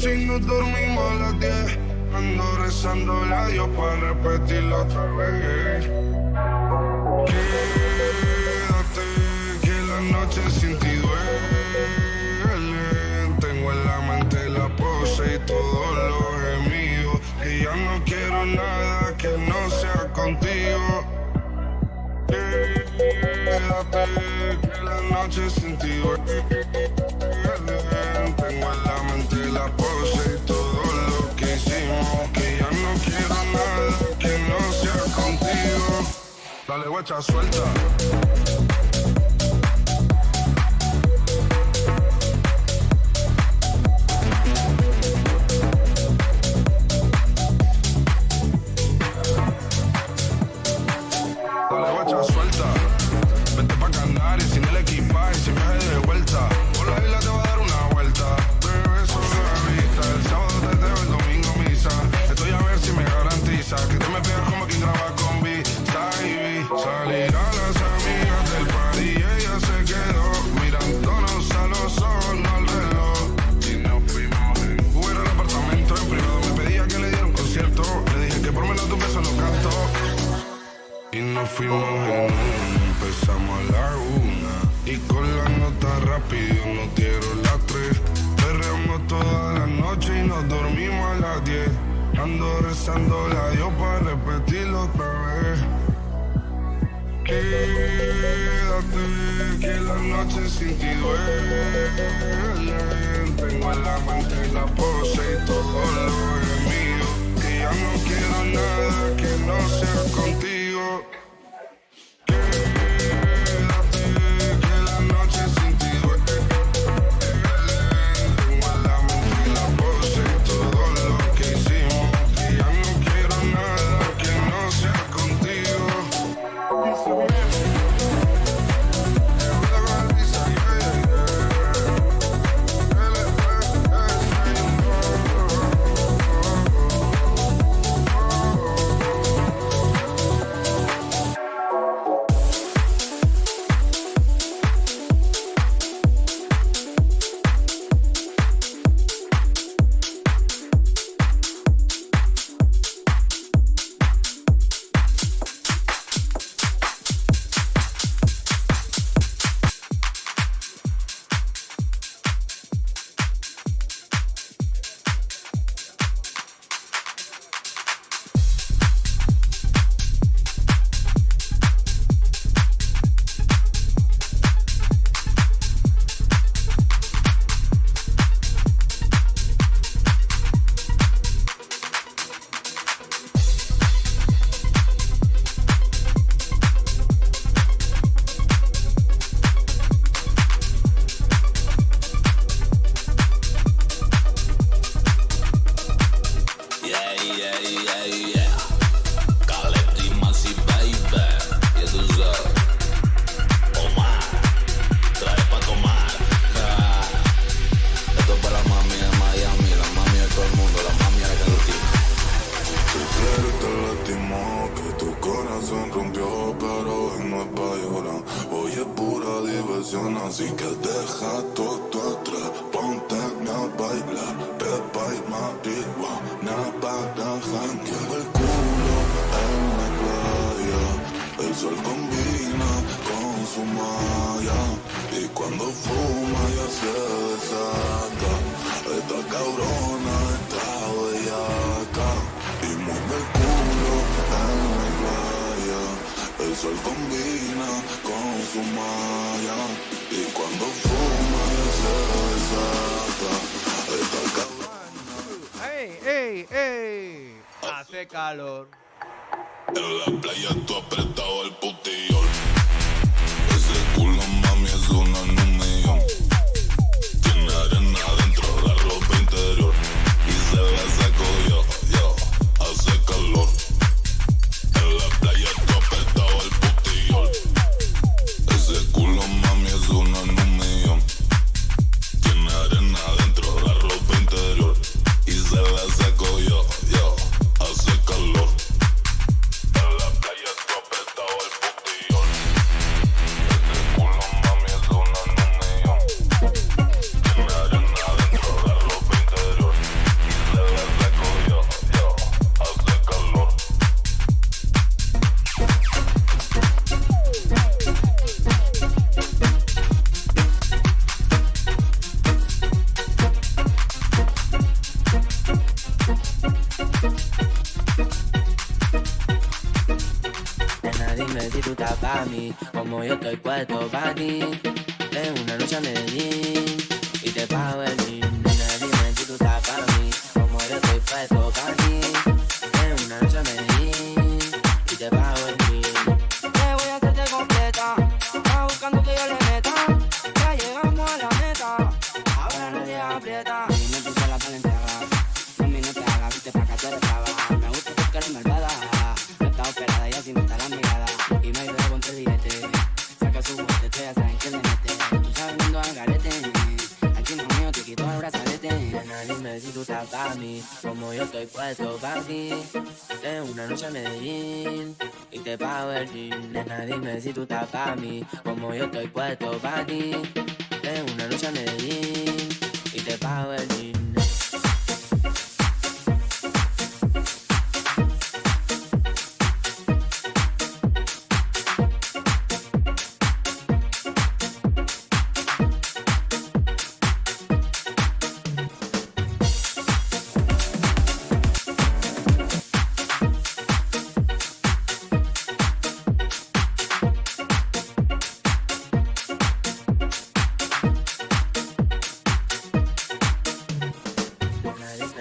noche y nos dormimos a las 10. Ando rezándole a Dios para repetirlo otra vez. Quédate, que la noche sin ti duele. Tengo en la mente la pose y todos los gemidos. Y ya no quiero nada que no sea contigo. Quédate, que la noche sin ti duele. Tengo en la mente la pose y todo lo que hicimos. Que ya no quiero nada que no sea contigo. Dale, guacha, suelta. Dale, guacha, suelta. Vete pa' Canarias sin el equipaje, sin viaje de vuelta. Por la isla te va a dar una vuelta. Bebé, solo la vista. El sábado te dejo, el domingo misa. Estoy a ver si me garantiza que te me pegas como quien graba con B. Salir a las amigas del party y ella se quedó mirándonos a los ojos, no al reloj. Y nos fuimos en Uber al apartamento en privado. Me pedía que le diera un concierto. Le dije que por menos tu beso lo gasto. Y nos fuimos en empezamos a la 1. Y con la nota rápido nos dieron las 3. Perreamos toda la noche y nos dormimos a las 10. Ando rezándole a Dios para repetirlo otra vez. Quédate, que la noche sin ti duele. Tengo en la mente la pose y todo lo gemido. Que ya no quiero nada que no sea contigo. Quédate, que la noche sin ti duele. Tengo en la mente la pose y todo lo que hicimos. Que ya no quiero nada que no sea contigo. Así que deja todo atrás, ponte a bailar, pepa y marihuana para janguear. El culo en la playa, el sol combina con su malla. Y cuando fuma ya se desata, esta cabrona está bellaca. Y mueve el culo en la playa, el sol combina con su malla. Y cuando fuma ya se desata, esta cabrona. ¡Ey, ey, ey! Hace calor. En la playa tú apretado el putillón. Ese culo, mami, es una en un millón. Tiene arena dentro de la ropa interior. Y se la saco yo, hace calor. En la playa tú apretado el putillón. Ese culo, mami, es una en un millón. Tiene arena dentro de la ropa interior. Y se la saco yo, hace calor. En la playa tú apretado el putillón. mí, como yo estoy puesto para ti. Es una noche a Medellín y te pago el jean. Nena, dime si tú estás para mí, como yo estoy puesto para ti. Es una noche a Medellín y te pago el jean. Te voy a hacerte completa, estás buscando que yo le meta. Ya llegamos a la meta, ahora nadie aprieta. Y me puse la palenteada, mami no te hagas, viste pa' acá tú eres brava. Me gusta porque eres malvada, no está operada y así no está la mirada. Y me ayuda con el billete, saca su bote, tú ya saben que le mete. Tú sabes viendo al garete, aquí no mío te quito el brazalete. Nena, dime si tú estás para mí, como yo estoy puesto para ti. Es una noche a Medellín y te pago el jean. Nena, dime si tú estás para mí, como yo estoy puesto para ti. Es una noche a Medellín y te pago el jean.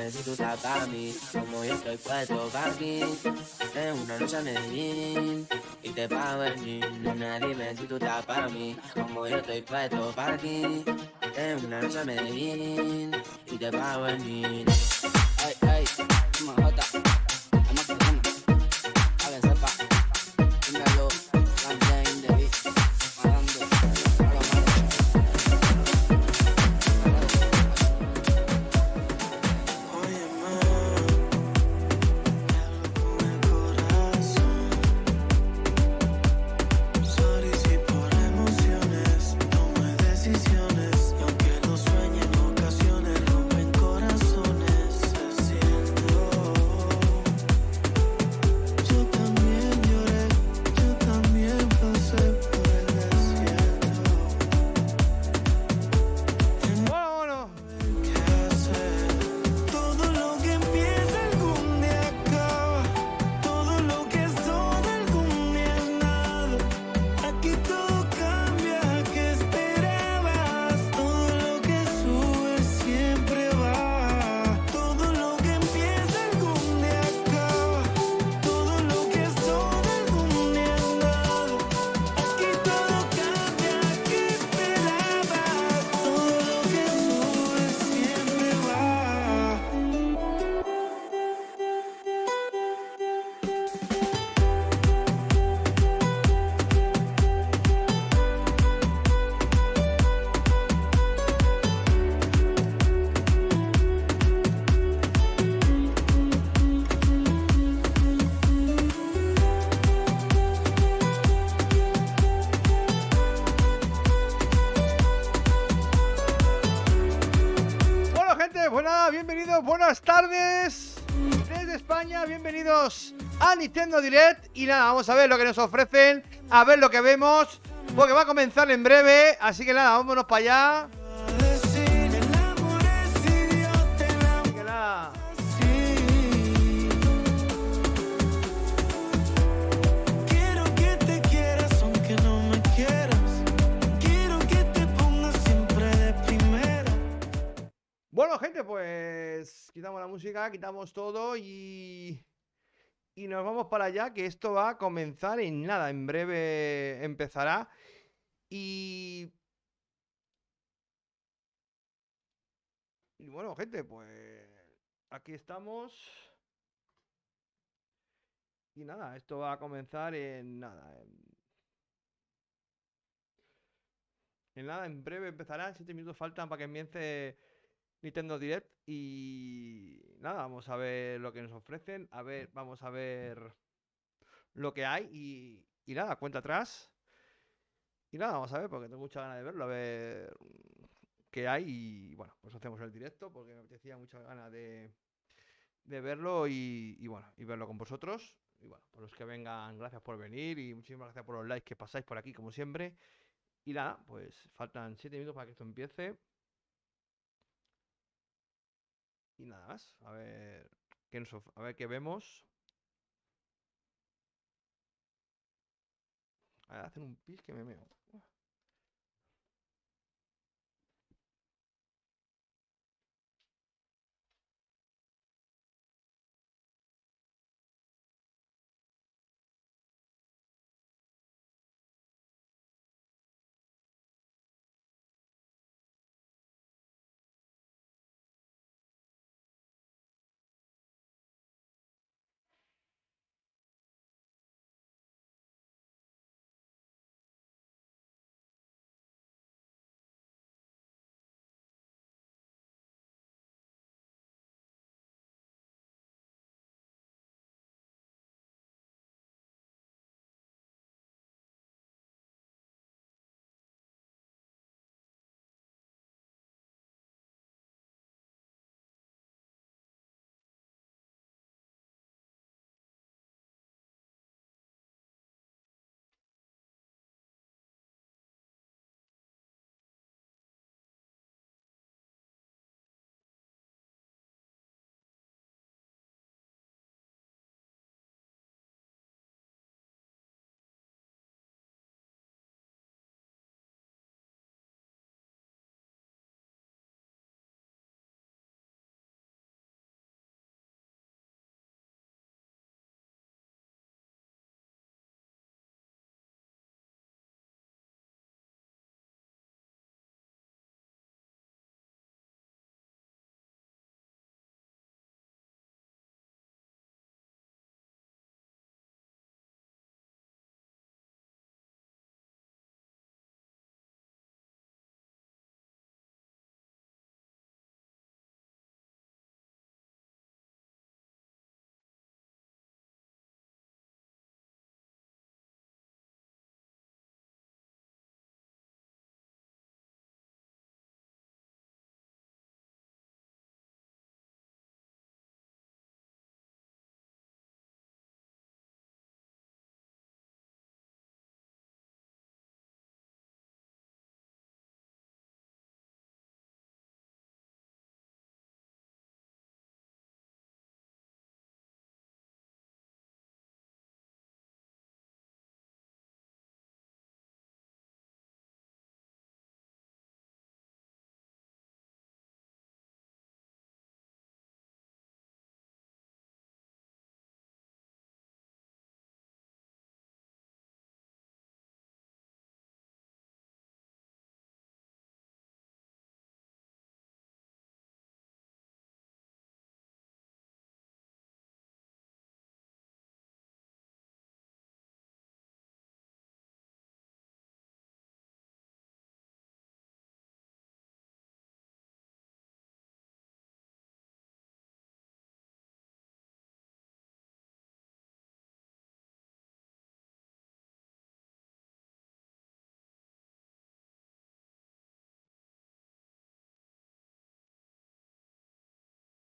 Si tú estás para mí, como yo estoy puesto para ti. Es una noche a Medellín y te pago el jean. Nena, dime si tú estás para mí, como yo estoy puesto para ti. Es una noche a Medellín y te pago el jean. Ay, ay, majota, vamos a persona, a ver, sepa, dímelo, grande in the beat, malando, malo, malo. Bienvenidos, buenas tardes desde España, bienvenidos a Nintendo Direct. Y nada, vamos a ver lo que nos ofrecen, a ver lo que vemos, porque va a comenzar en breve. Así que nada, vámonos para allá. Así que nada. Bueno, gente, pues quitamos la música, quitamos todo y nos vamos para allá, que esto va a comenzar en nada, en breve empezará. Y bueno, gente, pues aquí estamos. Y nada, esto va a comenzar en nada, en nada, en breve empezará, 7 minutos faltan para que comience Nintendo Direct. Y nada, vamos a ver lo que nos ofrecen. A ver, vamos a ver lo que hay. Y nada, cuenta atrás. Y nada, vamos a ver, porque tengo mucha ganas de verlo, a ver qué hay. Y bueno, pues hacemos el directo, porque me apetecía mucha ganas de verlo y bueno, y verlo con vosotros. Y bueno, por los que vengan, gracias por venir y muchísimas gracias por los likes que pasáis por aquí, como siempre. Y nada, pues faltan 7 minutos para que esto empiece. Y nada más, a ver a ver qué vemos. A ver, hacen un pis que me meo.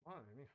Madre mía.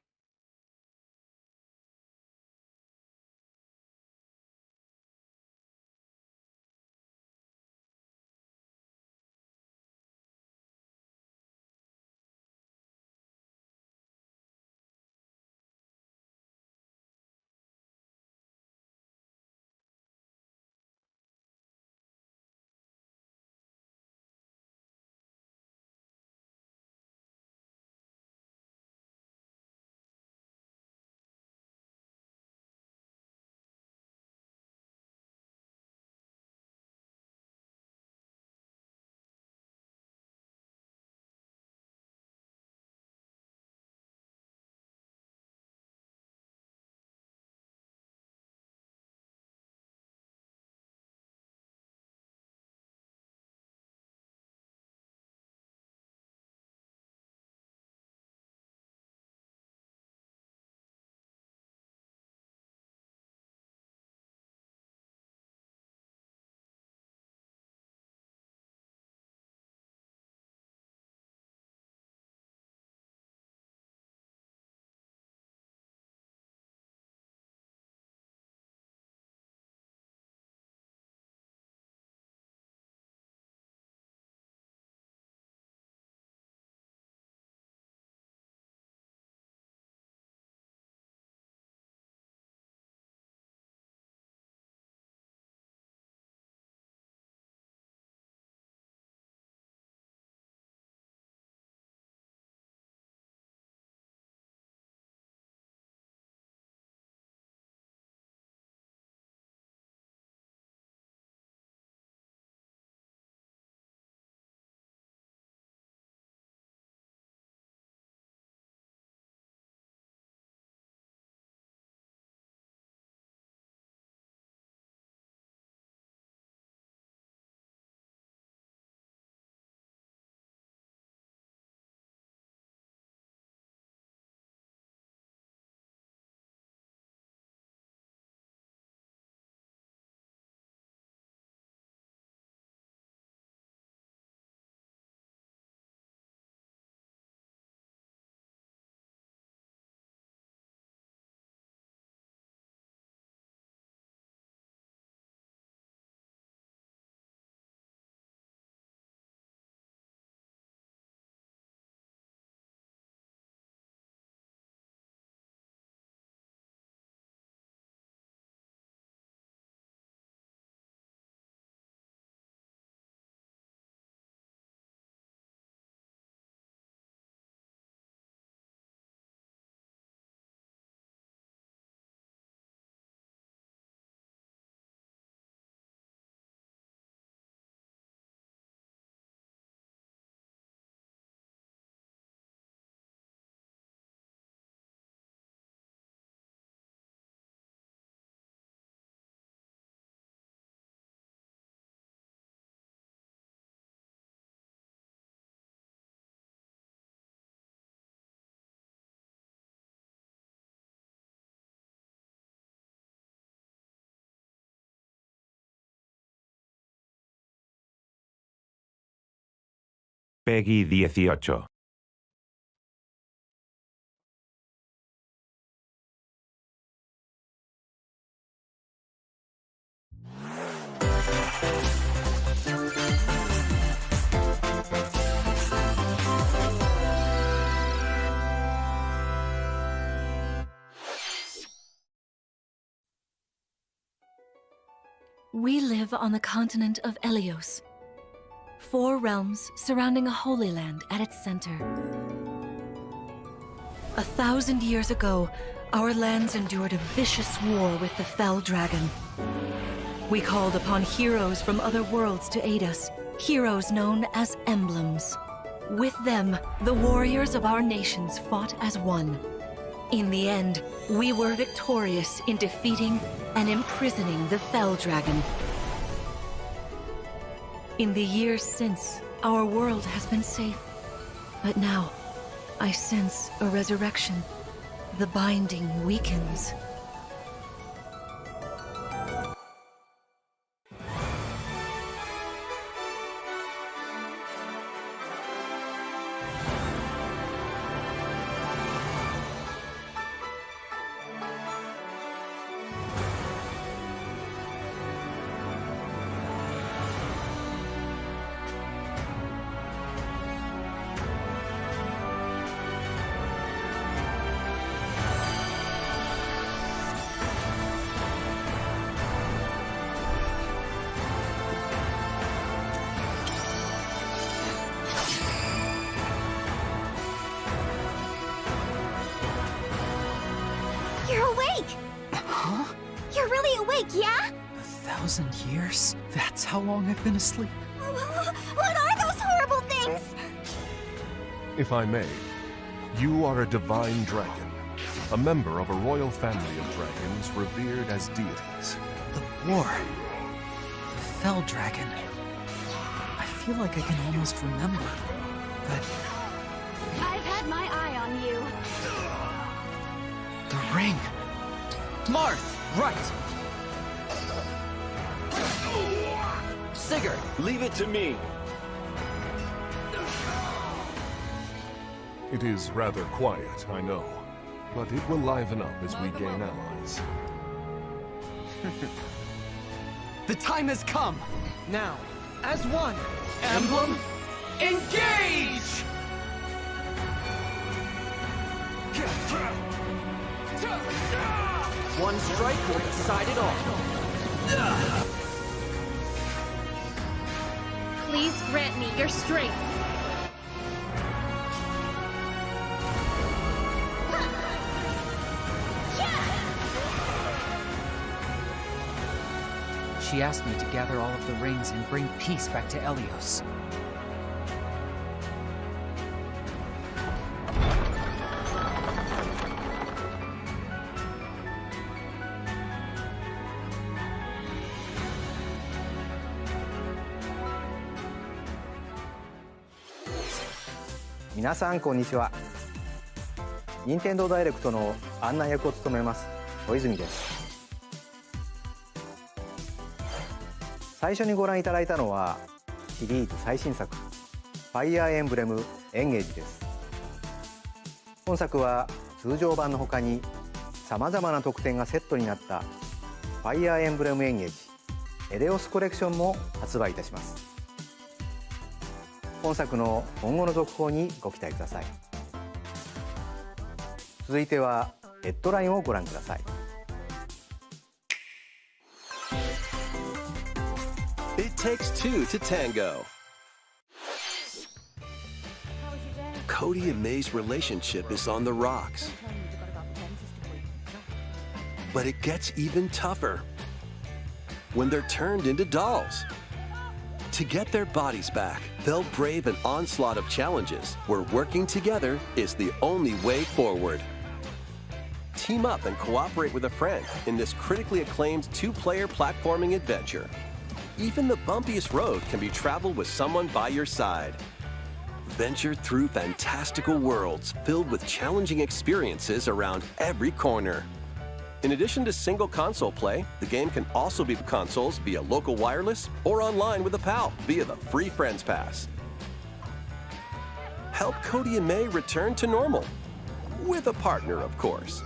Peggy 18. We live on the continent of Helios. 4 realms surrounding a holy land at its center. 1,000 years ago, our lands endured a vicious war with the fell dragon. We called upon heroes from other worlds to aid us, heroes known as emblems. With them, the warriors of our nations fought as one. In the end, we were victorious in defeating and imprisoning the fell dragon. In the years since, our world has been safe. But now, I sense a resurrection. The binding weakens. You're awake! Huh? You're really awake, yeah? 1,000 years? That's how long I've been asleep. What are those horrible things? If I may, you are a divine dragon, a member of a royal family of dragons revered as deities. The war. The fell dragon. I feel like I can almost remember, but I've had my eye on you. the ring. Marth, right. Sigurd, leave it to me. It is rather quiet, I know, but it will liven up as we gain allies. The time has come. Now, as one, emblem, engage! One strike will decide it all. Please grant me your strength. She asked me to gather all of the rings and bring peace back to Helios.皆さんこんにちは。任天堂ダイレクトの案内役を務めます小泉です。最初にご覧いただいたのはシリーズ最新作ファイアーエンブレムエンゲージです。本作は通常版の他にさまざまな特典がセットになったファイアーエンブレムエンゲージエレオスコレクションも発売いたします。本作の今後の続報にご期待ください。続いてはレッドラインをご覧ください。It takes two to tango. Cody and May's relationship is on the rocks. But it gets even tougher when they're turned into dolls. To get their bodies back, they'll brave an onslaught of challenges where working together is the only way forward. Team up and cooperate with a friend in this critically acclaimed two-player platforming adventure. Even the bumpiest road can be traveled with someone by your side. Venture through fantastical worlds filled with challenging experiences around every corner. In addition to single console play, the game can also be consoles via local wireless or online with a pal via the free Friends Pass. help Cody and May return to normal. With a partner, of course.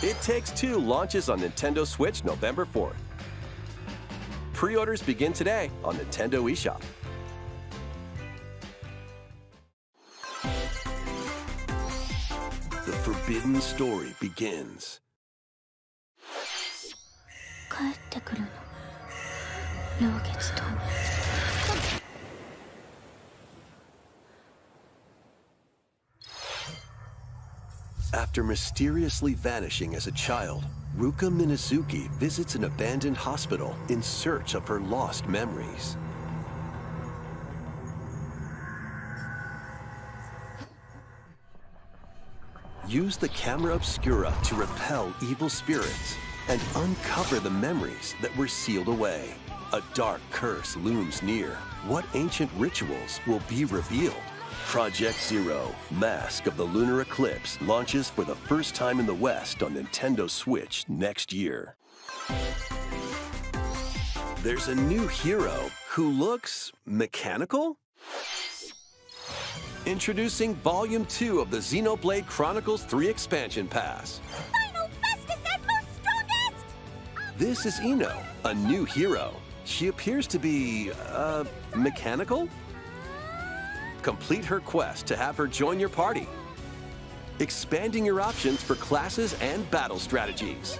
It Takes Two launches on Nintendo Switch November 4th. Pre-orders begin today on Nintendo eShop. The forbidden story begins. 帰ってくるの。陽月と。After mysteriously vanishing as a child, Ruka Minazuki visits an abandoned hospital in search of her lost memories. Use the camera obscura to repel evil spirits and uncover the memories that were sealed away. A dark curse looms near. What ancient rituals will be revealed? Project Zero, Mask of the Lunar Eclipse launches for the first time in the West on Nintendo Switch next year. There's a new hero who looks mechanical? Introducing Volume 2 of the Xenoblade Chronicles 3 Expansion Pass. Final bestest and most strongest! This is Ino, a new hero. She appears to be, mechanical? Complete her quest to have her join your party, expanding your options for classes and battle strategies.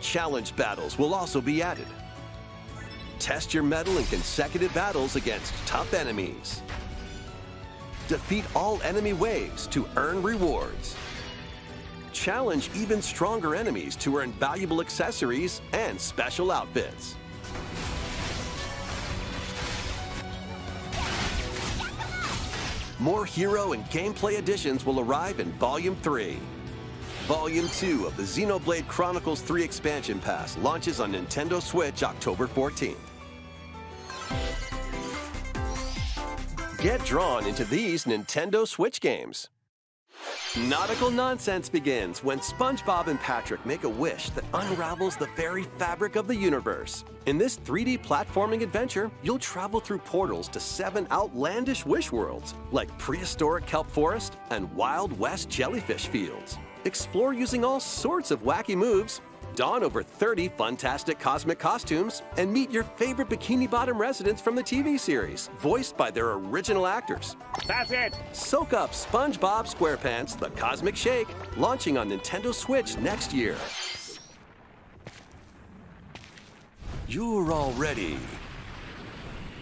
Challenge battles will also be added. Test your mettle in consecutive battles against tough enemies. Defeat all enemy waves to earn rewards. Challenge even stronger enemies to earn valuable accessories and special outfits. More hero and gameplay additions will arrive in Volume 3. Volume 2 of the Xenoblade Chronicles 3 Expansion Pass launches on Nintendo Switch October 14th. Get drawn into these Nintendo Switch games. Nautical nonsense begins when SpongeBob and Patrick make a wish that unravels the very fabric of the universe. In this 3D platforming adventure, you'll travel through portals to 7 outlandish wish worlds, like prehistoric kelp forest and Wild West jellyfish fields. Explore using all sorts of wacky moves, don over 30 fantastic cosmic costumes, and meet your favorite Bikini Bottom residents from the TV series, voiced by their original actors. That's it! Soak up SpongeBob SquarePants The Cosmic Shake, launching on Nintendo Switch next year. You're already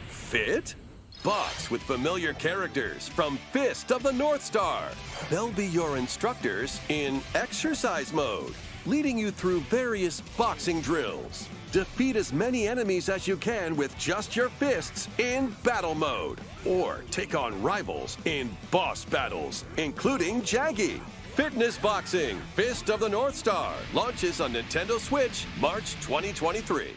fit? Box with familiar characters from Fist of the North Star. They'll be your instructors in exercise mode, leading you through various boxing drills. Defeat as many enemies as you can with just your fists in battle mode. Or take on rivals in boss battles, including Jaggy. Fitness Boxing Fist of the North Star launches on Nintendo Switch March 2023.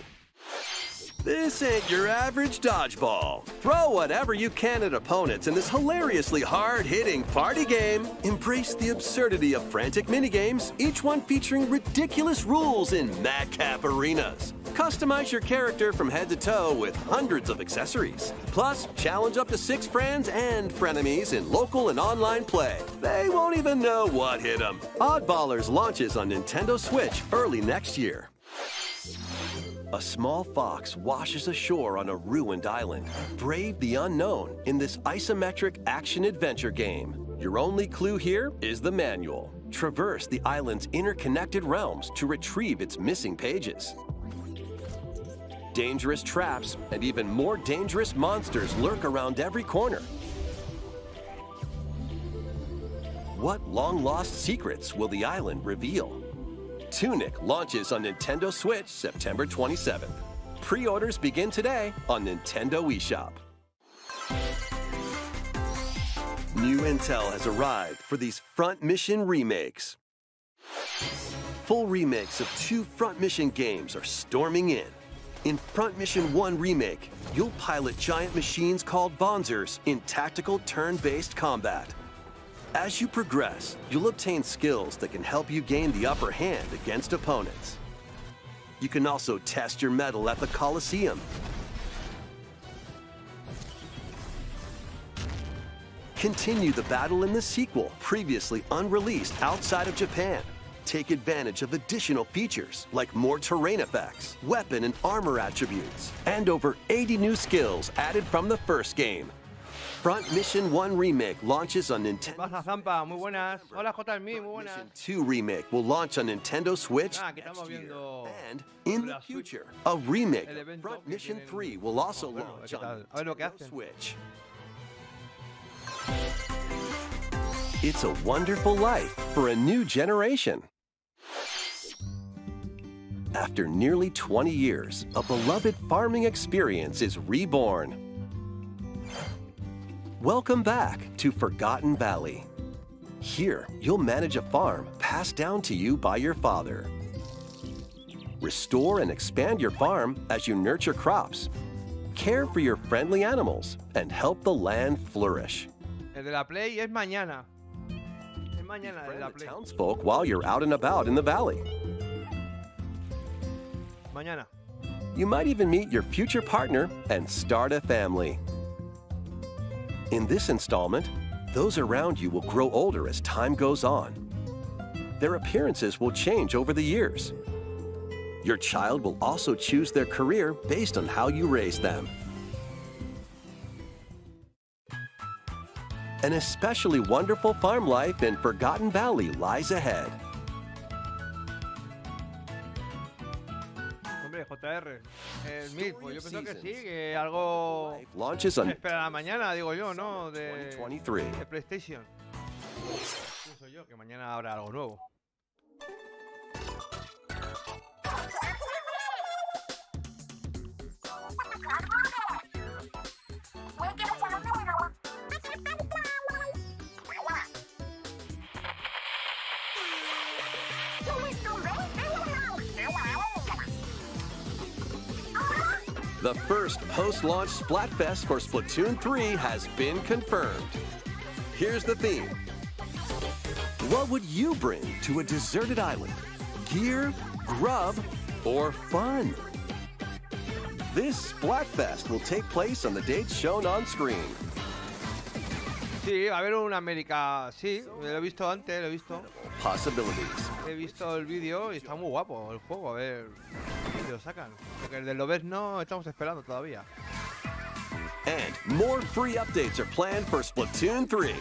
This ain't your average dodgeball. Throw whatever you can at opponents in this hilariously hard-hitting party game. Embrace the absurdity of frantic minigames, each one featuring ridiculous rules in madcap arenas. Customize your character from head to toe with hundreds of accessories. Plus, challenge up to 6 friends and frenemies in local and online play. They won't even know what hit them. Oddballers launches on Nintendo Switch early next year. A small fox washes ashore on a ruined island. Brave the unknown in this isometric action-adventure game. Your only clue here is the manual. Traverse the island's interconnected realms to retrieve its missing pages. Dangerous traps and even more dangerous monsters lurk around every corner. What long-lost secrets will the island reveal? Tunic launches on Nintendo Switch September 27th. Pre-orders begin today on Nintendo eShop. New intel has arrived for these Front Mission remakes. Full remakes of 2 Front Mission games are storming in. In Front Mission 1 Remake, you'll pilot giant machines called Bonzers in tactical turn-based combat. As you progress, you'll obtain skills that can help you gain the upper hand against opponents. You can also test your mettle at the Coliseum. Continue the battle in the sequel, previously unreleased outside of Japan. Take advantage of additional features like more terrain effects, weapon and armor attributes, and over 80 new skills added from the first game. Front Mission 1 Remake launches on Nintendo. Pasa Zampa, muy buenas. Hola JMI, muy buenas. Mission 2 Remake will launch on Nintendo Switch Ah, que estamos next year. viendo And in the future, a remake el of evento Front que Mission tienen. 3 will also Bueno, launch ¿qué on tal? A ver lo que Nintendo hacen. Switch. It's a wonderful life for a new generation. After nearly 20 years, a beloved farming experience is reborn. Welcome back to Forgotten Valley. Here, you'll manage a farm passed down to you by your father. Restore and expand your farm as you nurture crops, care for your friendly animals, and help the land flourish. El de la Play es mañana. Es mañana el de la Befriend the Play. townsfolk while you're out and about in the valley. Mañana. You might even meet your future partner and start a family. In this installment, those around you will grow older as time goes on. Their appearances will change over the years. Your child will also choose their career based on how you raise them. An especially wonderful farm life in Forgotten Valley lies ahead. Hombre, JR. El MIR, pues yo pienso que sí, que algo Launches on espera la mañana, digo yo, ¿no? De 2023. PlayStation. Pienso yo que mañana habrá algo nuevo. The first post-launch Splatfest for Splatoon 3 has been confirmed. Here's the theme. What would you bring to a deserted island? Gear, grub, or fun? This Splatfest will take place on the dates shown on screen. Sí, va a haber una América. Sí, lo he visto antes, lo he visto. Possibilities. He visto el vídeo y está muy guapo el juego. A ver si lo sacan. Porque el del Noves no estamos esperando todavía. And more free updates are planned for Splatoon 3.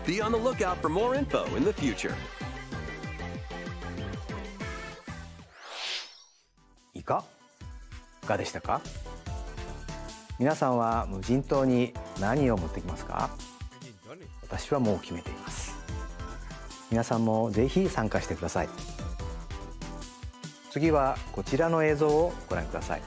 Be on the lookout for more info in the future. いかがでしたか？皆さんは無人島に何を持ってきますか？私はもう決めています。皆さんもぜひ参加してください。次はこちらの映像をご覧ください。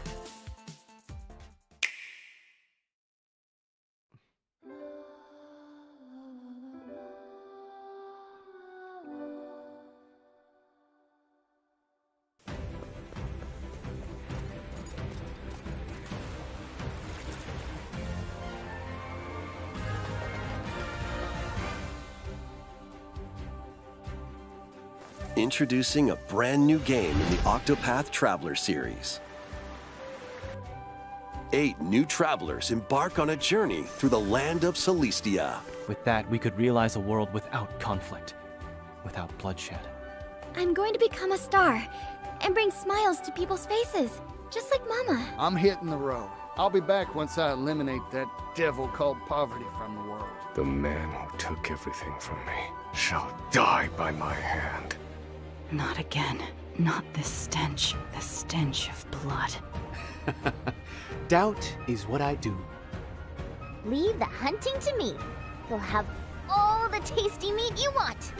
Introducing a brand new game in the Octopath Traveler series. 8 new travelers embark on a journey through the land of Celestia. With that, we could realize a world without conflict, without bloodshed. I'm going to become a star and bring smiles to people's faces, just like Mama. I'm hitting the road. I'll be back once I eliminate that devil called poverty from the world. The man who took everything from me shall die by my hand. Not again. Not this stench. The stench of blood. Doubt is what I do. Leave the hunting to me. You'll have all the tasty meat you want.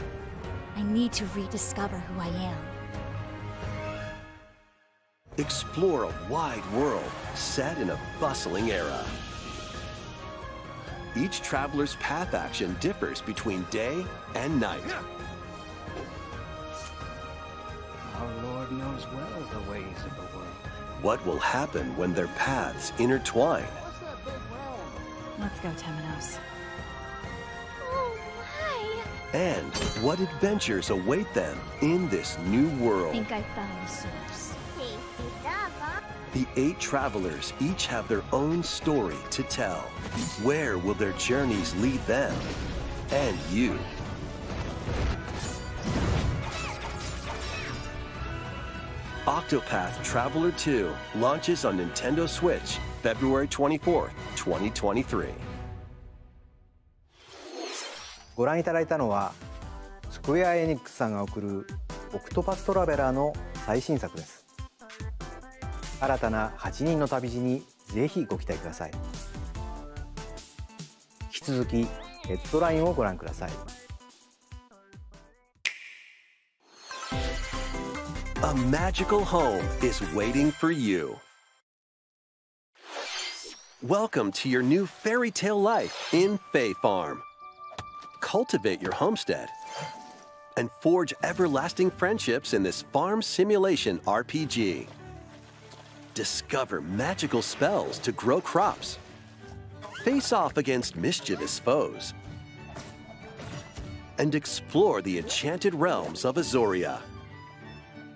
I need to rediscover who I am. Explore a wide world set in a bustling era. Each traveler's path action differs between day and night. Our Lord knows well the ways of the world. What will happen when their paths intertwine? What's that big round? Let's go, Temenos. Oh, my! And what adventures await them in this new I world? think I found the source. Tasty stuff, huh? The 8 travelers each have their own story to tell. Where will their journeys lead them and you? Octopath Traveler 2 launches on Nintendo Switch February 24th, 2023. ご覧いただいたのはスクエア・エニックスさんが送るオクトパストラベラーの最新作です。新たな8人の旅路にぜひご期待ください。引き続きヘッドラインをご覧ください。A magical home is waiting for you. Welcome to your new fairy tale life in Fae Farm. Cultivate your homestead and forge everlasting friendships in this farm simulation RPG. Discover magical spells to grow crops. Face off against mischievous foes. And explore the enchanted realms of Azoria.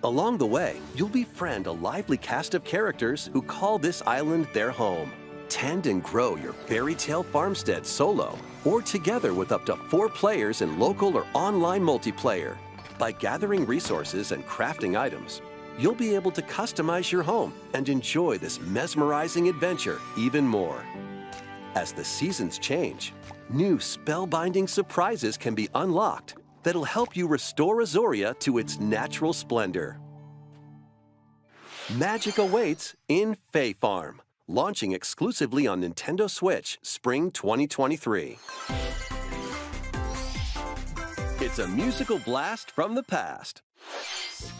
Along the way, you'll befriend a lively cast of characters who call this island their home. Tend and grow your fairy tale farmstead solo or together with up to 4 players in local or online multiplayer. By gathering resources and crafting items, you'll be able to customize your home and enjoy this mesmerizing adventure even more. As the seasons change, new spellbinding surprises can be unlocked that'll help you restore Azoria to its natural splendor. Magic awaits in Fae Farm, launching exclusively on Nintendo Switch Spring 2023. It's a musical blast from the past.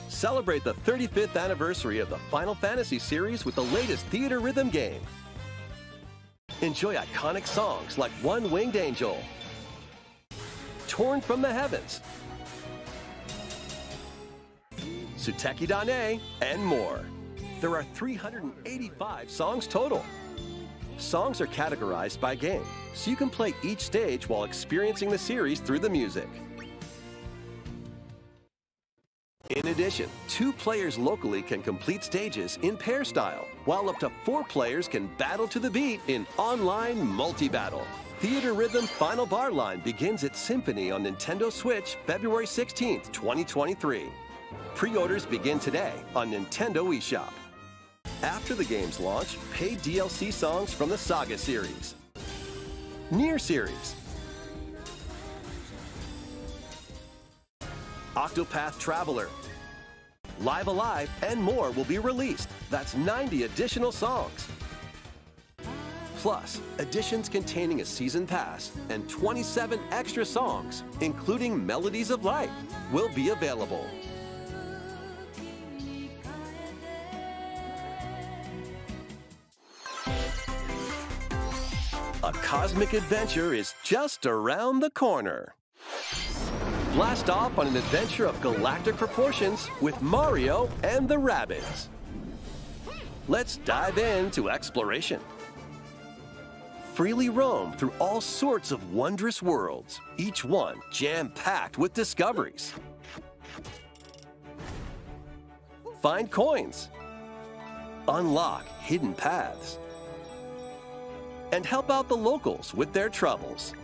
Celebrate the 35th anniversary of the Final Fantasy series with the latest theater rhythm game. Enjoy iconic songs like One Winged Angel, Torn from the Heavens, Suteki Dane, and more. There are 385 songs total. Songs are categorized by game, so you can play each stage while experiencing the series through the music. In addition, 2 players locally can complete stages in pair style, while up to 4 players can battle to the beat in online multi-battle. Theater Rhythm Final Bar Line begins its symphony on Nintendo Switch February 16th, 2023. Pre-orders begin today on Nintendo eShop. After the game's launch, paid DLC songs from the Saga series, Nier series, Octopath Traveler, Live Alive, and more will be released. That's 90 additional songs. Plus, editions containing a season pass and 27 extra songs, including Melodies of Life, will be available. A cosmic adventure is just around the corner. Blast off on an adventure of galactic proportions with Mario and the Rabbids. Let's dive into exploration. Freely roam through all sorts of wondrous worlds, each one jam-packed with discoveries. Find coins, unlock hidden paths, and help out the locals with their troubles.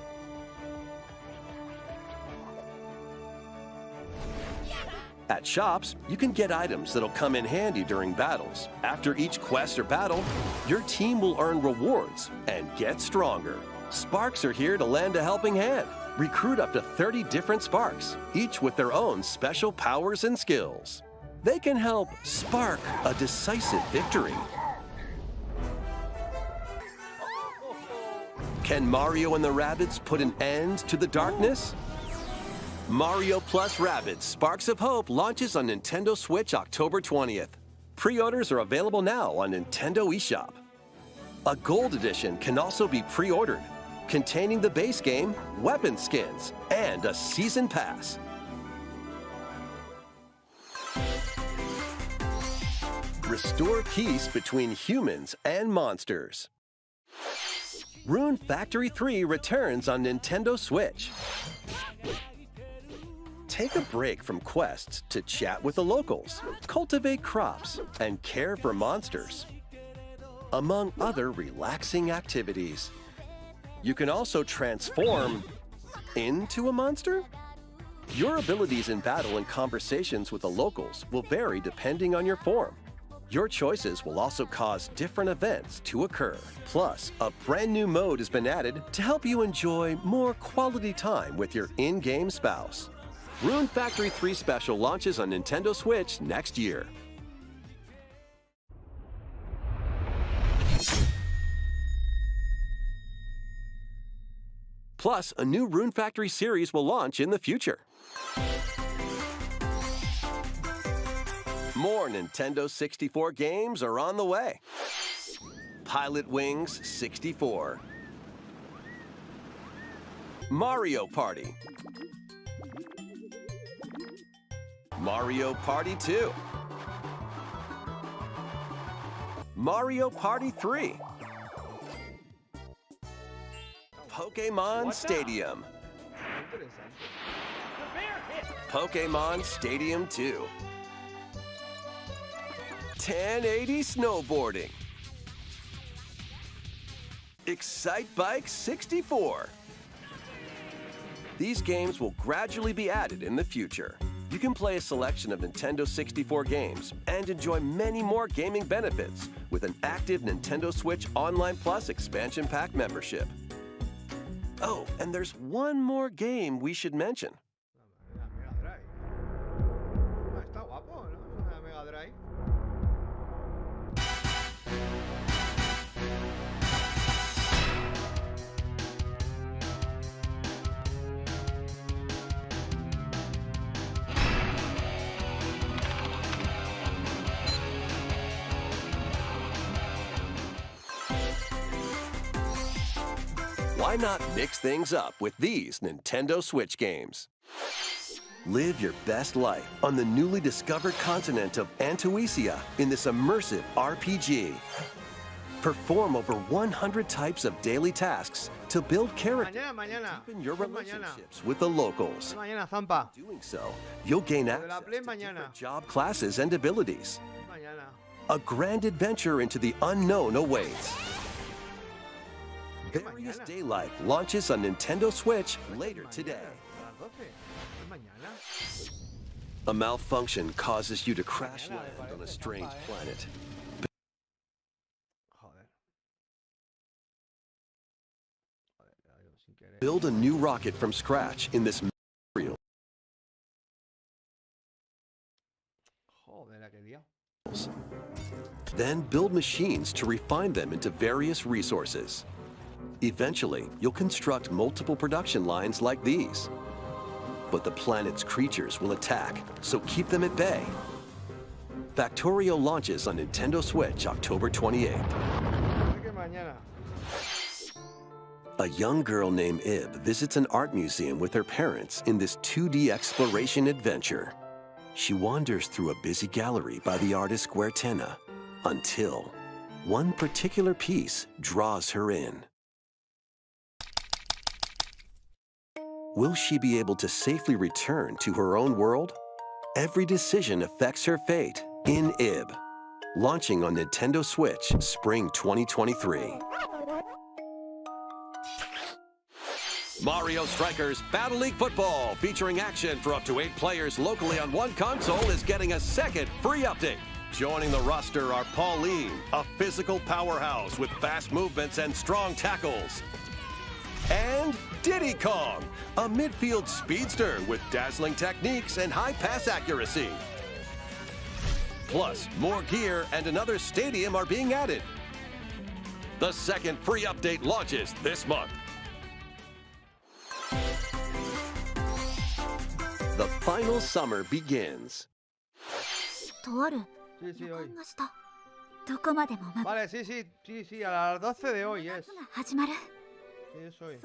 At shops, you can get items that'll come in handy during battles. After each quest or battle, your team will earn rewards and get stronger. Sparks are here to lend a helping hand. Recruit up to 30 different Sparks, each with their own special powers and skills. They can help spark a decisive victory. Can Mario and the Rabbids put an end to the darkness? Mario Plus Rabbids Sparks of Hope launches on Nintendo Switch October 20th. Pre-orders are available now on Nintendo eShop. A Gold Edition can also be pre-ordered, containing the base game, weapon skins, and a Season Pass. Restore peace between humans and monsters. Rune Factory 3 returns on Nintendo Switch. Take a break from quests to chat with the locals, cultivate crops, and care for monsters. among other relaxing activities. You can also transform into a monster? Your abilities in battle and conversations with the locals will vary depending on your form. Your choices will also cause different events to occur. Plus, a brand new mode has been added to help you enjoy more quality time with your in-game spouse. Rune Factory 3 Special launches on Nintendo Switch next year. Plus, a new Rune Factory series will launch in the future. More Nintendo 64 games are on the way. Pilot Wings 64. Mario Party. Mario Party 2. Mario Party 3. Pokemon Stadium. Pokemon Stadium 2. 1080 snowboarding. Excite Bike 64. These games will gradually be added in the future. You can play a selection of Nintendo 64 games and enjoy many more gaming benefits with an active Nintendo Switch Online Plus expansion pack membership. Oh, and there's one more game we should mention. Está guapo, ¿no? Es una Mega Drive. Why not mix things up with these Nintendo Switch games? Live your best life on the newly discovered continent of Antuisia in this immersive RPG. Perform over 100 types of daily tasks to build character and deepen your relationships with the locals. Mañana, Zampa. Doing so, you'll gain access to different job classes and abilities. Mañana. A grand adventure into the unknown awaits. Various Day Life launches on Nintendo Switch later today. A malfunction causes you to crash land on a strange planet. Build a new rocket from scratch in this material. Then build machines to refine them into various resources. Eventually, you'll construct multiple production lines like these. But the planet's creatures will attack, so keep them at bay. Factorio launches on Nintendo Switch October 28th. A young girl named Ib visits an art museum with her parents in this 2D exploration adventure. She wanders through a busy gallery by the artist Guertena until one particular piece draws her in. Will she be able to safely return to her own world? Every decision affects her fate in Ib. Launching on Nintendo Switch Spring 2023. Mario Strikers Battle League Football, featuring action for up to 8 players locally on one console, is getting a second free update. Joining the roster are Pauline, a physical powerhouse with fast movements and strong tackles. And Diddy Kong, a midfield speedster with dazzling techniques and high pass accuracy. Plus, more gear and another stadium are being added. The second free update launches this month. The final summer begins. Sí, sí, hoy. Vale, sí, sí, sí, sí, a las 12 de hoy es. Sí, es hoy.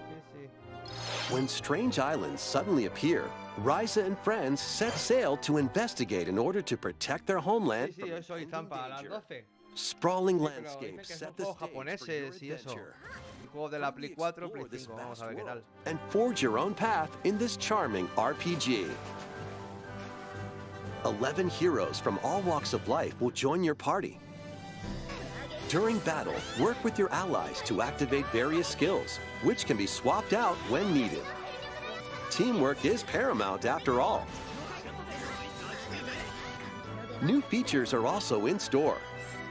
Sí, sí. When strange islands suddenly appear, Risa and friends set sail to investigate in order to protect their homeland Sí, sí, from es hoy, Zampa, a las danger. 12. Sprawling Sí, pero landscapes dicen que set son the juegos stage for your japoneses y eso. adventure. Juegos de la Play 4, Play Explore this 5, vamos a vast ver qué tal. world and forge your own path in this charming RPG. 11 heroes from all walks of life will join your party. During battle, work with your allies to activate various skills, which can be swapped out when needed. Teamwork is paramount after all. New features are also in store.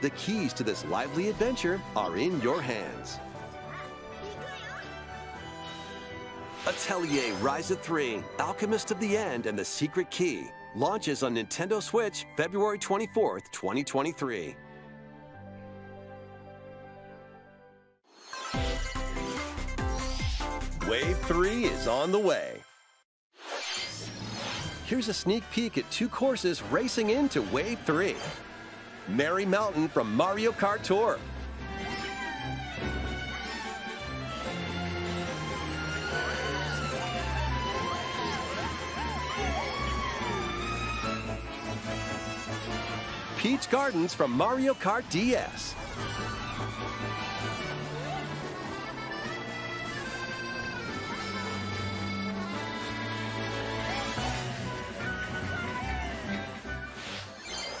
The keys to this lively adventure are in your hands. Atelier Rise of 3, Alchemist of the End and the Secret Key launches on Nintendo Switch February 24th, 2023. Wave 3 is on the way. Here's a sneak peek at 2 courses racing into Wave 3. Merry Mountain from Mario Kart Tour. Peach Gardens from Mario Kart DS.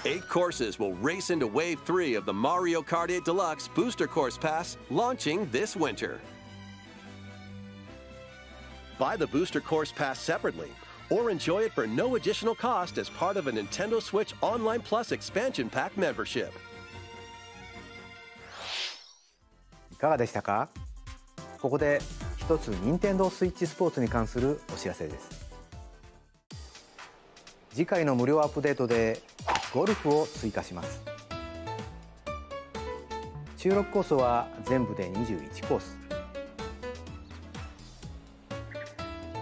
Eight courses will race into Wave 3 of the Mario Kart 8 Deluxe Booster Course Pass, launching this winter. Buy the Booster Course Pass separately, or enjoy it for no additional cost as part of a Nintendo Switch Online Plus Expansion Pack membership. いかがでしたか？ここで一つ任天堂スイッチスポーツに関するお知らせです。次回の無料アップデートでゴルフを追加します。収録コースは全部で21コース。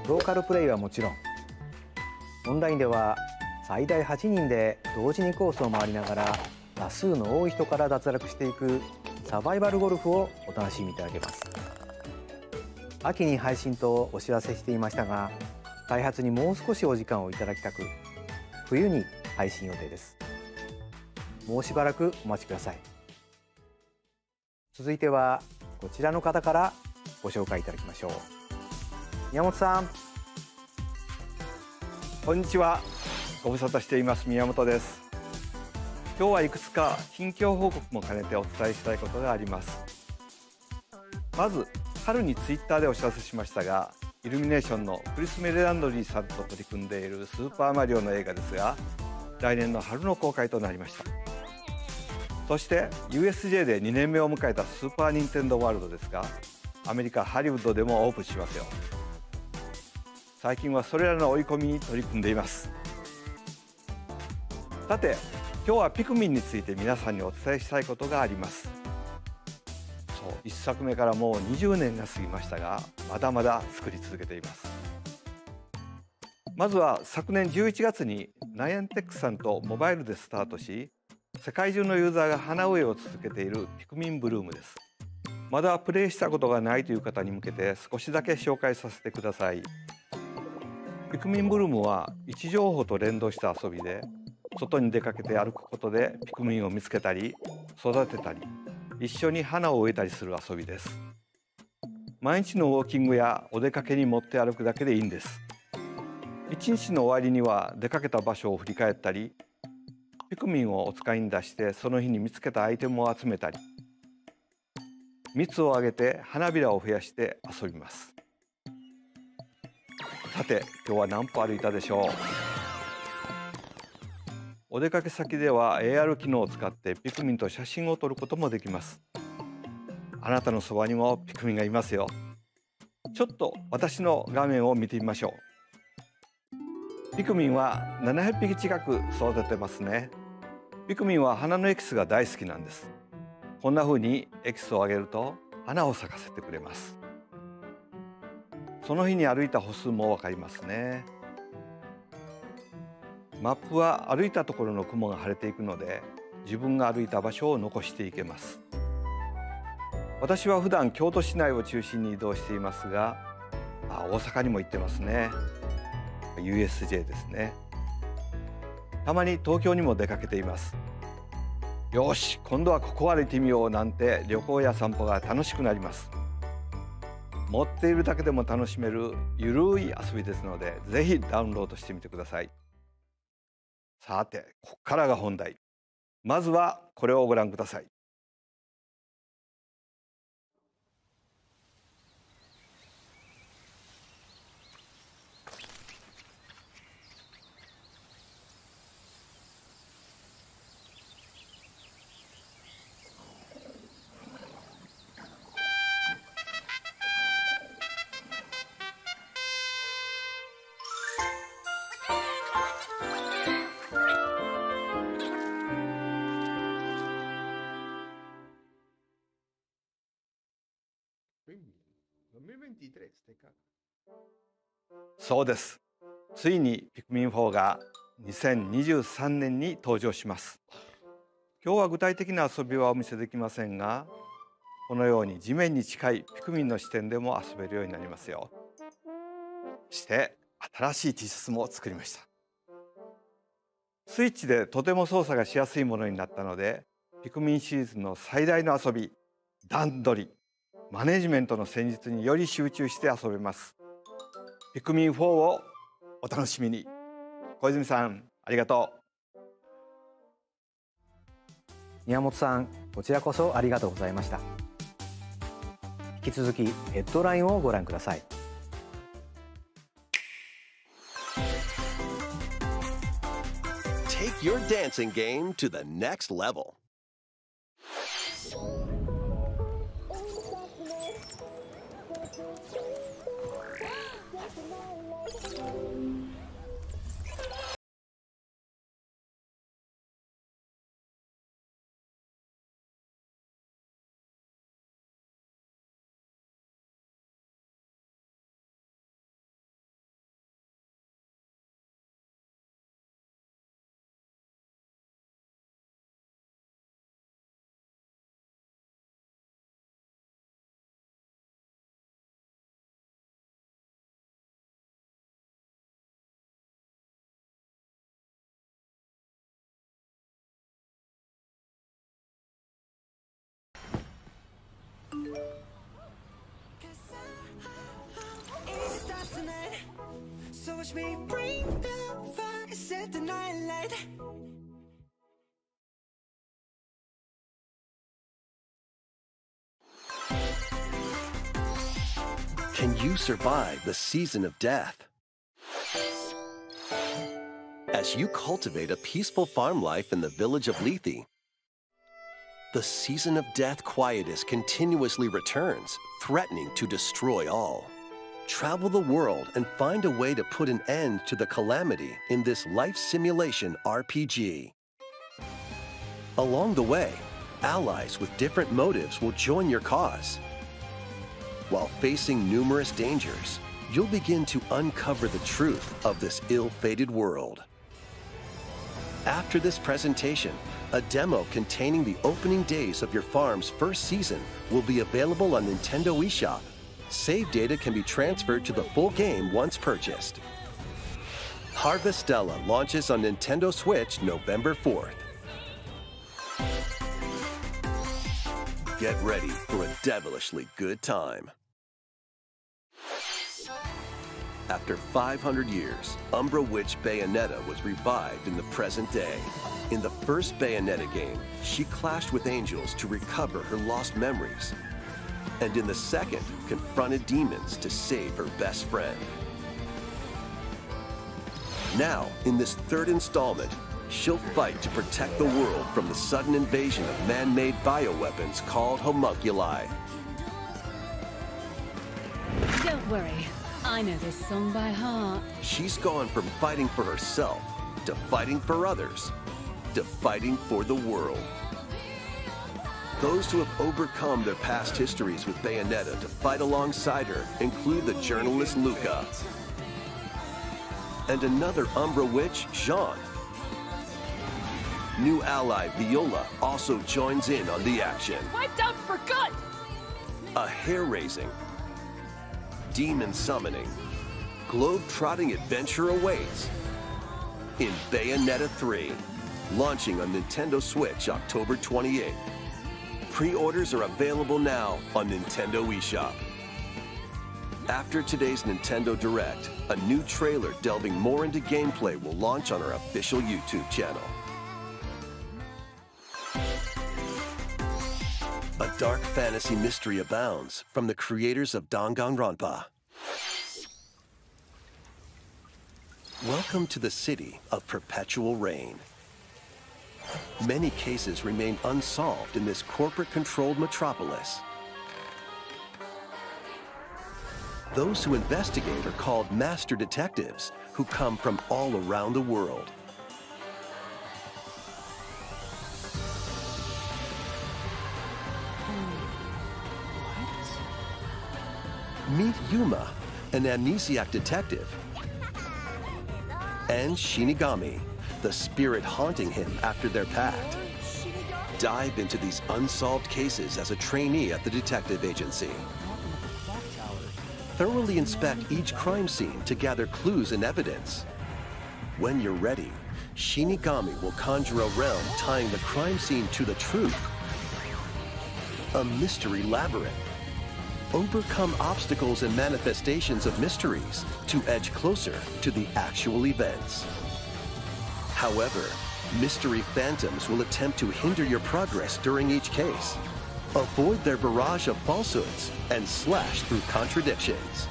ローカルプレイはもちろん、オンラインでは最大8人で同時にコースを回りながら打数の多い人から脱落していくサバイバルゴルフをお楽しみいただけます。秋に配信とお知らせしていましたが、開発にもう少しお時間をいただきたく、冬に配信予定です。もうしばらくお待ちください。続いてはこちらの方からご紹介いただきましょう。宮本さん。こんにちは。ご無沙汰しています宮本です。今日はいくつか近況報告も兼ねてお伝えしたいことがあります。まず春にツイッターでお知らせしましたが、イルミネーションのクリス・メレランドリーさんと取り組んでいるスーパーマリオの映画ですが、来年の春の公開となりました。そして USJ で2年目を迎えたスーパーニンテンドーワールドですが、アメリカハリウッドでもオープンしますよ。最近はそれらの追い込みに取り組んでいます。さて、今日はピクミンについて皆さんにお伝えしたいことがあります。そう、1作目からもう20年が過ぎましたが、まだまだ作り続けています。まずは昨年11月にナイアンテックさんとモバイルでスタートし、世界中のユーザーが花植えを続けているピクミンブルームです。まだプレイしたことがないという方に向けて少しだけ紹介させてください。ピクミンブルームは位置情報と連動した遊びで、外に出かけて歩くことでピクミンを見つけたり育てたり、一緒に花を植えたりする遊びです。毎日のウォーキングやお出かけに持って歩くだけでいいんです。一日の終わりには出かけた場所を振り返ったり、ピクミンをお使いに出してその日に見つけたアイテムを集めたり、蜜をあげて花びらを増やして遊びます。さて、今日は何歩歩いたでしょう。お出かけ先では AR 機能を使ってピクミンと写真を撮ることもできます。あなたのそばにもピクミンがいますよ。ちょっと私の画面を見てみましょう。ピクミンは700匹近く育ててますね。ピクミンは花のエキスが大好きなんです。こんな風にエキスをあげると花を咲かせてくれます。その日に歩いた歩数もわかりますね。マップは歩いたところの雲が晴れていくので、自分が歩いた場所を残していけます。私は普段京都市内を中心に移動していますが、大阪にも行ってますね。USJ ですね。たまに東京にも出かけています。よし、今度はここ歩いてみようなんて旅行や散歩が楽しくなります。持っているだけでも楽しめるゆるい遊びですので、ぜひダウンロードしてみてください。さて、ここからが本題。まずはこれをご覧ください。2023ってか。そうです。ついにピクミン4が2023年に登場します。今日は具体的な遊びはお見せできませんが、このように地面に近いピクミンの視点でも遊べるようになりますよ。そして新しい T シャツも作りました。スイッチでとても操作がしやすいものになったので、ピクミンシリーズの最大の遊び、段取り、マネジメントの戦術により集中して遊べます。ピクミン4をお楽しみに。小泉さん、ありがとう。宮本さん、こちらこそありがとうございました。引き続きヘッドラインをご覧ください。Take your dancing game to the next level. So watch me bring the fire, set the night light. Can you survive the season of death? As you cultivate a peaceful farm life in the village of Lethe, the season of death quietus continuously returns, threatening to destroy all. Travel the world and find a way to put an end to the calamity in this life simulation RPG. Along the way, allies with different motives will join your cause. While facing numerous dangers, you'll begin to uncover the truth of this ill-fated world. After this presentation, a demo containing the opening days of your farm's first season will be available on Nintendo eShop. Save data can be transferred to the full game once purchased. Harvestella launches on Nintendo Switch November 4th. Get ready for a devilishly good time. After 500 years, Umbra Witch Bayonetta was revived in the present day. In the first Bayonetta game, she clashed with angels to recover her lost memories. And in the second, confronted demons to save her best friend. Now, in this third installment, she'll fight to protect the world from the sudden invasion of man-made bioweapons called homunculi. Don't worry, I know this song by heart. She's gone from fighting for herself to fighting for others to fighting for the world. Those who have overcome their past histories with Bayonetta to fight alongside her include the journalist Luca and another Umbra witch, Jean. New ally Viola also joins in on the action. Wiped out for good! A hair-raising, demon summoning, globe-trotting adventure awaits in Bayonetta 3, launching on Nintendo Switch October 28th. Pre-orders are available now on Nintendo eShop. After today's Nintendo Direct, a new trailer delving more into gameplay will launch on our official YouTube channel. A dark fantasy mystery abounds from the creators of Danganronpa. Welcome to the city of perpetual rain. Many cases remain unsolved in this corporate-controlled metropolis. Those who investigate are called master detectives, who come from all around the world. Meet Yuma, an amnesiac detective, and Shinigami, the spirit haunting him after their pact. Dive into these unsolved cases as a trainee at the detective agency. Thoroughly inspect each crime scene to gather clues and evidence. When you're ready, Shinigami will conjure a realm tying the crime scene to the truth. A mystery labyrinth. Overcome obstacles and manifestations of mysteries to edge closer to the actual events. However, mystery phantoms will attempt to hinder your progress during each case. Avoid their barrage of falsehoods and slash through contradictions.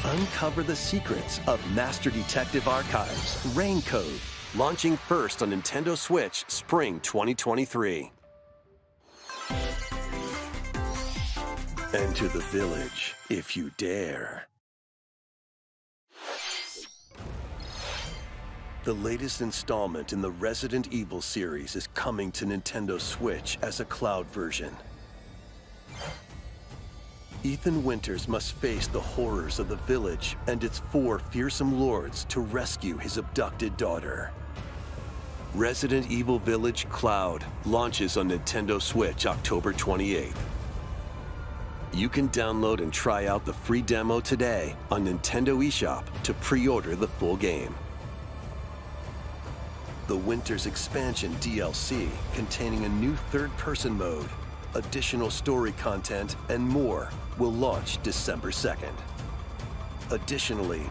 Uncover the secrets of Master Detective Archives Rain Code, launching first on Nintendo Switch Spring 2023. Enter the village, if you dare. The latest installment in the Resident Evil series is coming to Nintendo Switch as a cloud version. Ethan Winters must face the horrors of the village and its 4 fearsome lords to rescue his abducted daughter. Resident Evil Village Cloud launches on Nintendo Switch October 28th. You can download and try out the free demo today on Nintendo eShop to pre-order the full game. The Winters Expansion DLC, containing a new third-person mode, additional story content, and more, will launch December 2nd. Additionally,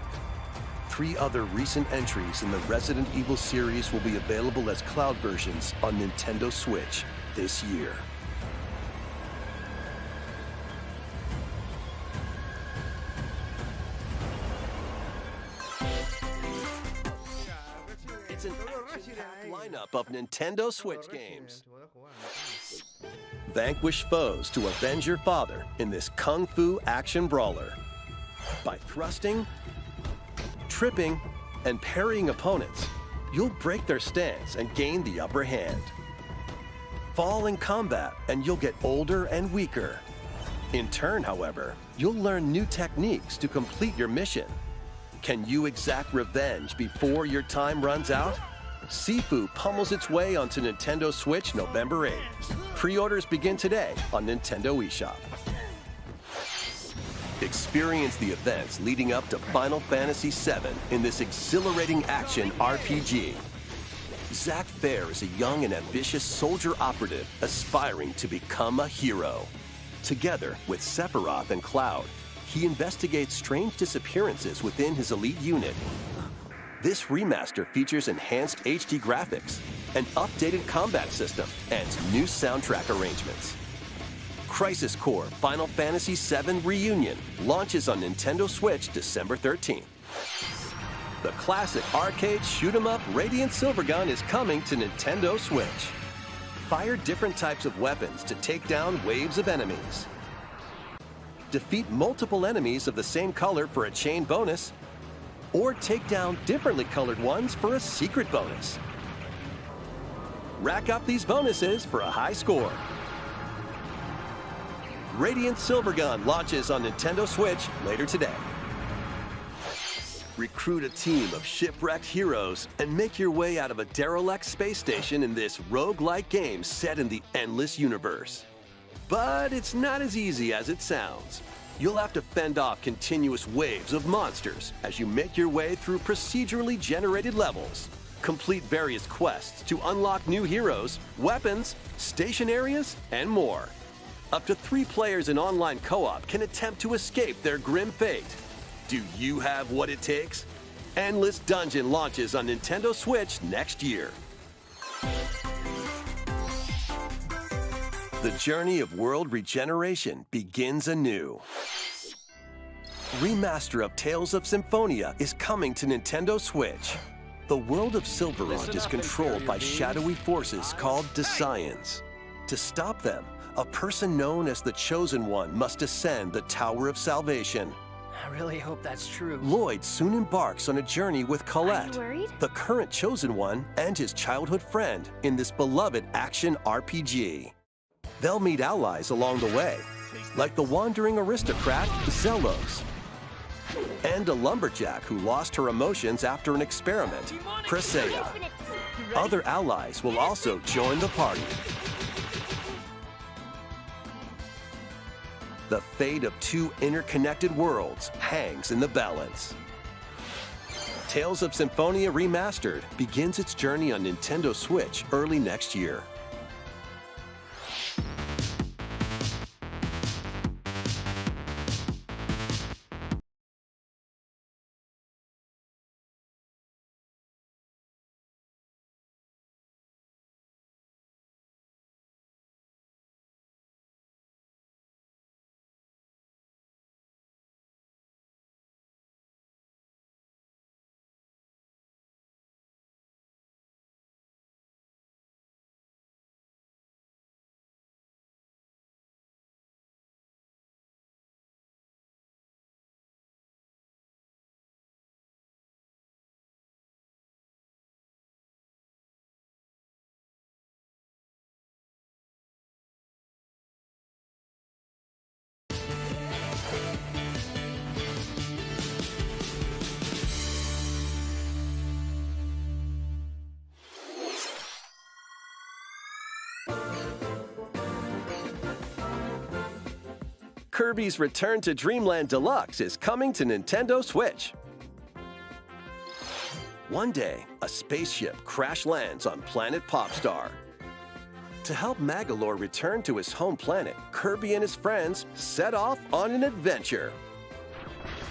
3 other recent entries in the Resident Evil series will be available as cloud versions on Nintendo Switch this year. It's an action-packed lineup of Nintendo Switch games. Vanquish foes to avenge your father in this kung fu action brawler. By thrusting, tripping, and parrying opponents, you'll break their stance and gain the upper hand. Fall in combat and you'll get older and weaker. In turn, however, you'll learn new techniques to complete your mission. Can you exact revenge before your time runs out? Sifu pummels its way onto Nintendo Switch November 8th. Pre-orders begin today on Nintendo eShop. Experience the events leading up to Final Fantasy VII in this exhilarating action RPG. Zack Fair is a young and ambitious soldier operative aspiring to become a hero. Together with Sephiroth and Cloud, he investigates strange disappearances within his elite unit. This remaster features enhanced HD graphics, an updated combat system, and new soundtrack arrangements. Crisis Core Final Fantasy VII Reunion launches on Nintendo Switch December 13th. The classic arcade shoot-'em-up Radiant Silvergun is coming to Nintendo Switch. Fire different types of weapons to take down waves of enemies. Defeat multiple enemies of the same color for a chain bonus, or take down differently colored ones for a secret bonus. Rack up these bonuses for a high score. Radiant Silvergun launches on Nintendo Switch later today. Recruit a team of shipwrecked heroes and make your way out of a derelict space station in this roguelike game set in the endless universe. But it's not as easy as it sounds. You'll have to fend off continuous waves of monsters as you make your way through procedurally generated levels. Complete various quests to unlock new heroes, weapons, station areas, and more. Up to 3 players in online co-op can attempt to escape their grim fate. Do you have what it takes? Endless Dungeon launches on Nintendo Switch next year. The journey of world regeneration begins anew. Remaster of Tales of Symphonia is coming to Nintendo Switch. The world of Silverrond is controlled by shadowy forces called Desians. To stop them, a person known as the Chosen One must ascend the Tower of Salvation. I really hope that's true. Lloyd soon embarks on a journey with Colette, Are you worried? the current Chosen One and his childhood friend in this beloved action RPG. They'll meet allies along the way, like the wandering aristocrat Zelos, and a lumberjack who lost her emotions after an experiment, Presea. Other allies will also join the party. The fate of two interconnected worlds hangs in the balance. Tales of Symphonia Remastered begins its journey on Nintendo Switch early next year. Kirby's Return to Dreamland Deluxe is coming to Nintendo Switch. One day, a spaceship crash lands on planet Popstar. To help Magolor return to his home planet, Kirby and his friends set off on an adventure.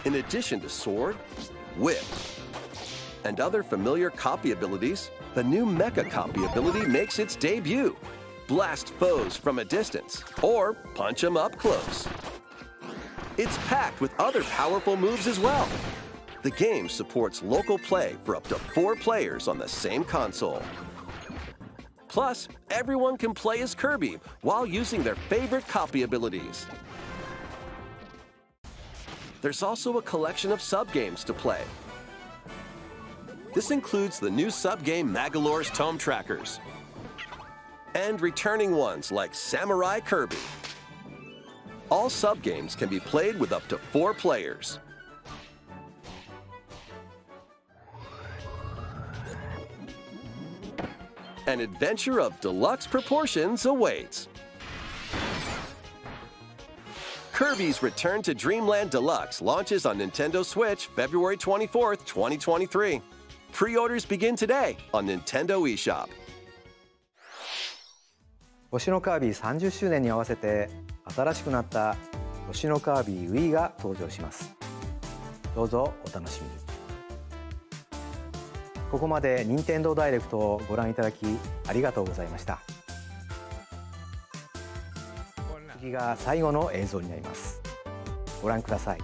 In addition to Sword, Whip, and other familiar copy abilities, the new Mecha Copy ability makes its debut. Blast foes from a distance, or punch them up close. It's packed with other powerful moves as well. The game supports local play for up to 4 players on the same console. Plus, everyone can play as Kirby while using their favorite copy abilities. There's also a collection of sub-games to play. This includes the new sub-game Magolor's Tome Trackers, and returning ones like Samurai Kirby. All sub-games can be played with up to 4 players. An adventure of deluxe proportions awaits. Kirby's Return to Dreamland Deluxe launches on Nintendo Switch February 24th, 2023. Pre-orders begin today on Nintendo eShop. 星のカービィ30周年に合わせて新しくなった星のカービィ Wii が登場します。どうぞお楽しみに。ここまで任天堂ダイレクトをご覧いただきありがとうございました。次が最後の映像になります。ご覧ください。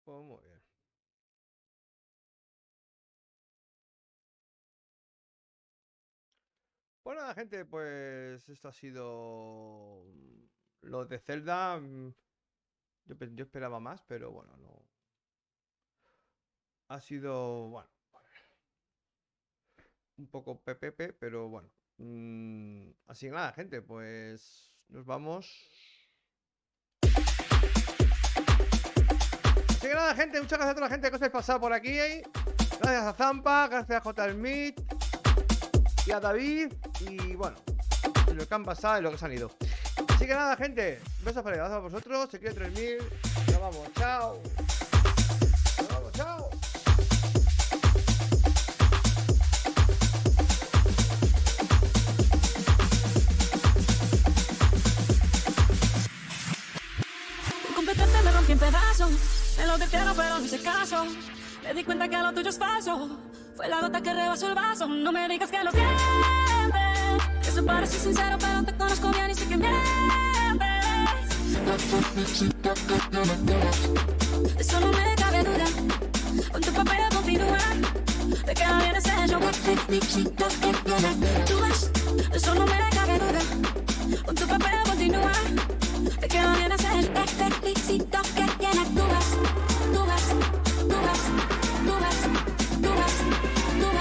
Pues muy bien. Bueno, nada, gente, pues esto ha sido lo de Zelda. Yo esperaba más, pero bueno, no. Ha sido, bueno, un poco PPP, pero bueno. Así que nada, gente, pues nos vamos. Así que nada, gente, muchas gracias a toda la gente que os habéis pasado por aquí. Gracias a Zampa, gracias a J. Smith y a David. Y bueno, lo que han pasado y lo que se han ido. Así que nada, gente, besos para a vosotros. Se quiere 3000. Nos vamos, chao. Nos vamos, chao. Completamente me rompí en pedazos. Me lo detiene pero no hice caso. Me di cuenta que lo tuyo es falso. Fue la gota que rebasó el vaso. No me digas que lo sientes. Eso parece sincero, pero te conozco bien y sé que mientes. Eso no me cabe duda. Con tu papel continúa. Te queda bien ese show. Tú ves, eso no me cabe duda. Con tu papel continúa. Te queda bien ese show.